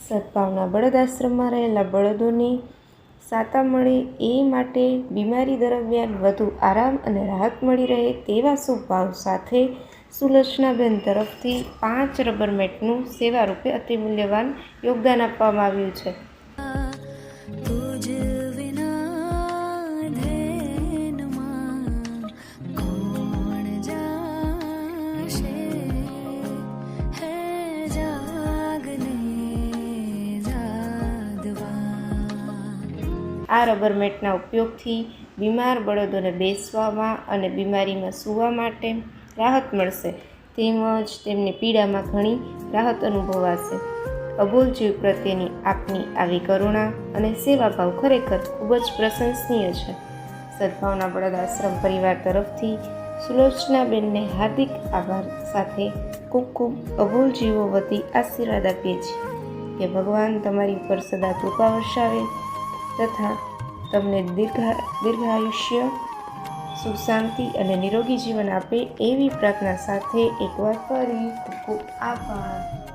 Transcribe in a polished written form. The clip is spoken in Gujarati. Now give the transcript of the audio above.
સદભાવના બળદ આશ્રમમાં રહેલા બળદોની સાતા મળે એ માટે બીમારી દરમિયાન વધુ આરામ અને રાહત મળી રહે તેવા શુભ ભાવ સાથે સુલોચનાબેન તરફથી 5 રબર મેટનું સેવા રૂપે અતિ મૂલ્યવાન યોગદાન આપવામાં આવ્યું છે. આ રબર મેટના ઉપયોગથી બીમાર બળદોને બેસવામાં અને બીમારીમાં સૂવા માટે રાહત મળશે તેમજ તેમની પીડામાં ઘણી રાહત અનુભવાશે. અબોલ જીવ પ્રત્યેની આપની આવી કરુણા અને સેવાભાવ ખરેખર ખૂબ જ પ્રશંસનીય છે. સદભાવના બળદ આશ્રમ પરિવાર તરફથી સુલોચનાબેનને હાર્દિક આભાર સાથે ખૂબ ખૂબ અબોલ જીવો વતી આશીર્વાદ આપીએ છીએ કે ભગવાન તમારી ઉપર સદા કૃપા વર્ષાવે તથા તમને દીર્ઘાયુષ્ય, સુખ શાંતિ અને નિરોગી જીવન આપે એવી પ્રાર્થના સાથે એકવાર ફરી ખૂબ ખૂબ આભાર.